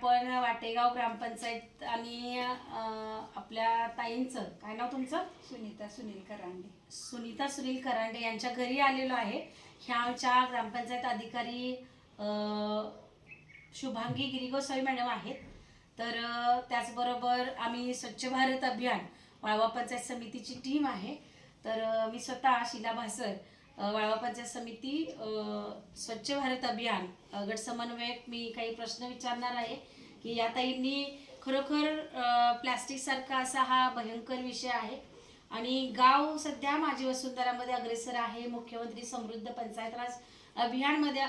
आपण वाटेगाव ग्रामपंचायत आणि आपल्या ताईंचं काय नाव तुमचं? सुनीता सुनील करांडे. सुनीता सुनील करांडे यांच्या घरी आलेलो आहे. ह्या आमच्या ग्रामपंचायत अधिकारी शुभांगी गिरीगोसावी मॅडम आहेत. तर त्याचबरोबर आम्ही स्वच्छ भारत अभियान वाळवा पंचायत समितीची टीम आहे. तर मी स्वतः शीला भासर, वाळवा पंचायत समिती स्वच्छ भारत अभियान गट समन्वयक. मी काही प्रश्न विचारणार आहे की या ताईंनी खरोखर प्लॅस्टिक सारखा असा हा भयंकर विषय आहे आणि गाव सध्या माझी वसुंधरामध्ये अग्रेसर आहे, मुख्यमंत्री समृद्ध पंचायत राज अभियानमध्ये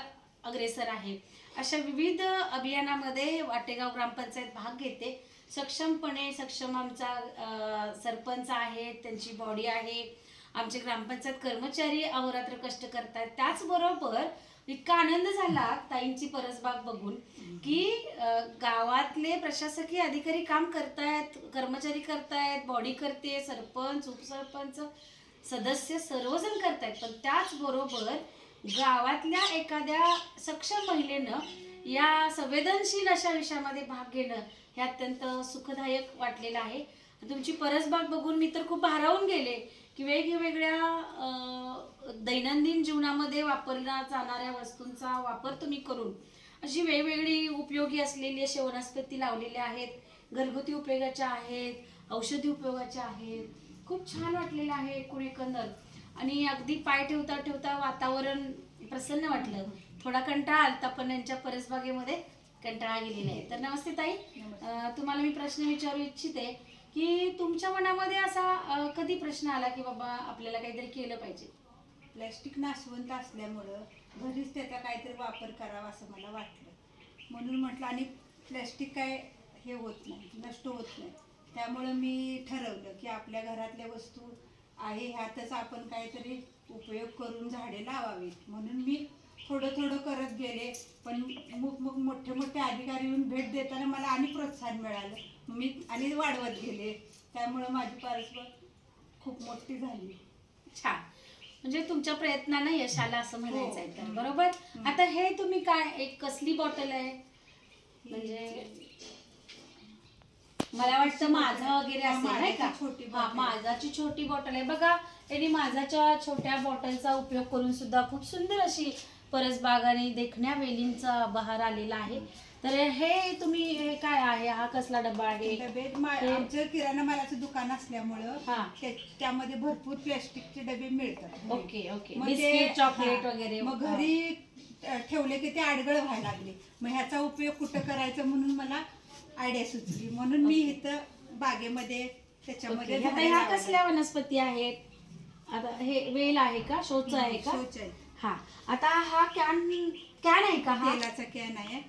अग्रेसर आहे. अशा विविध अभियानामध्ये वाटेगाव ग्रामपंचायत भाग घेते. सक्षमपणे सक्षम आमचा सरपंच आहे, त्यांची बॉडी आहे, आमचे ग्रामपंचायत कर्मचारी अहोरात्र कष्ट करतात. त्याचबरोबर इतका आनंद झाला ताईंची परसबाग बघून की गावातले प्रशासकीय अधिकारी काम करतायत, कर्मचारी करतायत, बॉडी करते, सरपंच उपसरपंच सदस्य सर्वजण करतायत. पण त्याचबरोबर गावातल्या एखाद्या सक्षम महिलेनं या संवेदनशील अशा विषयामध्ये भाग घेणं हे अत्यंत सुखदायक वाटलेलं आहे. तुमची परसबाग बघून मी तर खूप भारावून गेले की वेगवेगळ्या दैनंदिन जीवनामध्ये वापरल्या जाणाऱ्या वस्तूंचा वापर तुम्ही करून अशी वेगवेगळी उपयोगी असलेली असे वनस्पती लावलेल्या आहेत. घरगुती उपयोगाच्या आहेत, औषधी उपयोगाच्या आहेत. खूप छान वाटलेलं आहे एकूण एकंदर. आणि अगदी पाय ठेवता ठेवता वातावरण प्रसन्न वाटलं. थोडा कंटाळा आलता पण यांच्या परसबागेमध्ये कंटाळा गेलेला आहे. तर नमस्ते ताई, तुम्हाला मी प्रश्न विचारू इच्छिते की तुमच्या मनामध्ये असा कधी प्रश्न आला की बाबा आपल्याला काहीतरी केलं पाहिजे? प्लॅस्टिक नाशवंत असल्यामुळं घरीच त्याचा काहीतरी वापर करावा असं मला वाटलं, म्हणून म्हटलं. आणि प्लॅस्टिक काय हे होत नाही, नष्ट होत नाही. त्यामुळं मी ठरवलं की आपल्या घरातल्या वस्तू आहे ह्यातच आपण काहीतरी उपयोग करून झाडे लावावीत. म्हणून मी थोडं थोडं करत गेले. पण मग मोठे मोठे अधिकारी येऊन भेट देताना मला आणि प्रोत्साहन मिळालं. मी आणि वाढवत गेले. त्यामुळं माझी परसबाग खूप मोठी झाली. छान, म्हणजे तुमच्या प्रयत्नानं यश आलं असं म्हणायचं आहे. तर बरोबर. आता हे तुम्ही काय, एक कसली बॉटल आहे? म्हणजे मला वाटतं माझा वगैरे असेल नाही का? हा, माझाची छोटी बॉटल आहे बघा. त्यांनी माझाच्या छोट्या बॉटलचा उपयोग करून सुद्धा खूप सुंदर अशी परसबाग आणि देखण्या वेलींचा बहार आलेला आहे. तर हे तुम्ही हे काय आहे, हा कसला डबा आहे? डबे आमचं किराणा मालाचं दुकान असल्यामुळं त्यामध्ये भरपूर प्लॅस्टिकचे डबे मिळतात. Okay okay. बिस्किट, चॉकलेट वगैरे. मग घरी ठेवले की ते आडगळ व्हायला लागले. मग ह्याचा उपयोग कुठं करायचा म्हणून मला आयडिया सुचली. म्हणून मी इथं बागेमध्ये त्याच्यामध्ये. ह्या कसल्या वनस्पती आहेत? आता हे वेल आहे का, शोच आहे का? शोच आहे. हा. आता हा कॅन आहे का? हा तेलाचा कॅन आहे.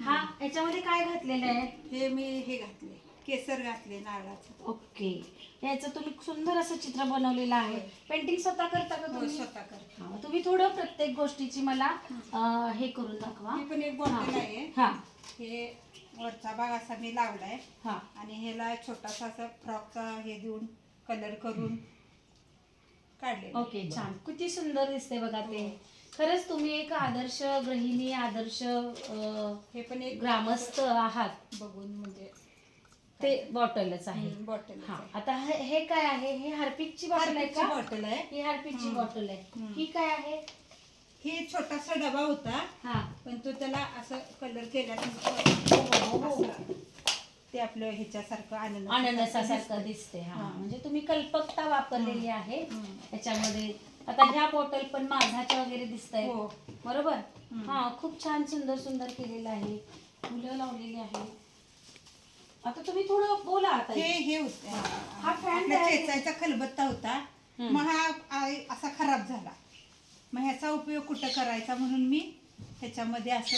हा, याच्यामध्ये काय घातलेलं आहे? हे मी हे घातले, केसर घातले नारळाचं. ओके. याचं तुम्ही सुंदर असं चित्र बनवलेलं आहे. पेंटिंग स्वतः करता का तुम्ही? स्वतः करते. तुम्ही थोडं प्रत्येक गोष्टीची मला हे करून दाखवा. ही पण एक बॉटल आहे. हे वरचा भाग असा मी लावलाय आणि ह्याला छोटासा असा फ्रॉकचा हे देऊन कलर करून काढले. ओके, छान. किती सुंदर दिसते बघा ते. खरंच तुम्ही एक आदर्श गृहिणी, आदर्श हे पण एक ग्रामस्थ आहात बघून. म्हणजे ते बॉटलच आहे. बॉटल. हा. आता हे काय आहे? हे हार्पिकची बॉटल आहे का? बॉटल आहे. ही हार्पिकची बॉटल आहे. ही काय आहे? ही छोटासा डबा होता, पण तो त्याला असं कलर केल्यानंतर ते आपलं ह्याच्यासारखं अननसासारखं दिसते. हा, म्हणजे तुम्ही कल्पकता वापरलेली आहे त्याच्यामध्ये. आता ह्या बॉटल पण माझाच्या वगैरे दिसत आहे. बरोबर. हा, खूप छान सुंदर सुंदर केलेलं आहे. फुलं लावलेली आहे. आता तुम्ही थोडं बोला. आता हे होतं, हा फॅन चेचायचा खलबत्ता होता. मग हा असा खराब झाला. मग ह्याचा उपयोग कुठं करायचा म्हणून मी ह्याच्यामध्ये असं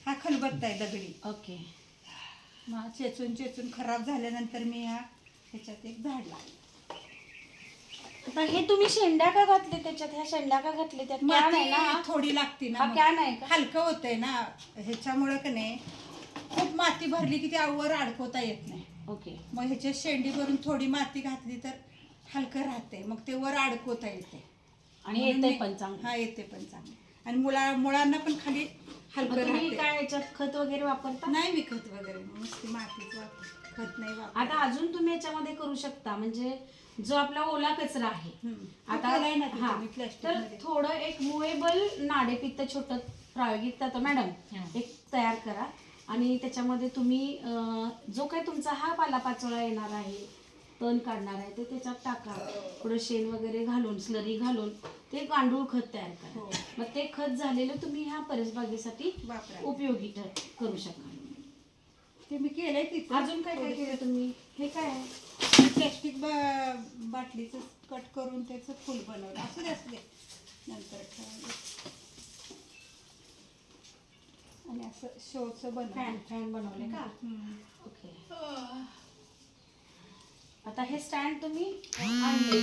हा खलबत्ता आहे दगडी. ओके. मग चेचून चेचून खराब झाल्यानंतर मी ह्याच्यात एक झाड लावलं. आता हे तुम्ही शेंड्या का घातले त्याच्यात? ह्या शेंड्या का घातले त्यात? कॅन आहे ना, थोडी लागते ना. हा कॅन आहे का? हलकं होतंय ना ह्याच्यामुळे का नाही. खूप माती भरली की त्या वर अडकवता येत नाही. ओके. मग ह्याच्या शेंडी भरून थोडी माती घातली तर हलकं राहते. मग ते वर अडकवता येते आणि येते पण चांगलं. हा, येते पण चांगलं. आणि मुळांना पण खाली हलकं तुम्ही राहते. काय याच्यात खत वगैरे वापरता? नाही मी खत वगैरे नुसती मातीच वापर, खत नाही वापर. आता अजून तुम्ही याच्यामध्ये करू शकता, म्हणजे जो आपला ओला कचरा आहे आता आता ना हा, मी प्लास्टिक तर मध्ये. थोडं एक मुवेबल नाडेपित्त छोटं प्रायोगिक तत्व मॅडम एक तयार करा आणि त्याच्यामध्ये तुम्ही जो काही तुमचा हा पालापाचोळा येणार आहे, तण काढणार आहे, ते त्याच्यात टाका. थोडं शेण वगैरे घालून, स्लरी घालून ते गांडूळ खत तयार करा. हो. मग ते खत झालेलं तुम्ही ह्या परसबागेसाठी वापरा. उपयोगी करू शकाल. ते मी केलंय तिथं. अजून काय काय केलं तुम्ही? हे काय आहे? प्लॅस्टिक बाटलीचं कट करून त्याचं फुल बनवलं. असू दे नंतर ठेवायला. आणि असं शोचं बनवलं. फॅन बनवले का? ओके. आता हे स्टँड तुम्ही आणले.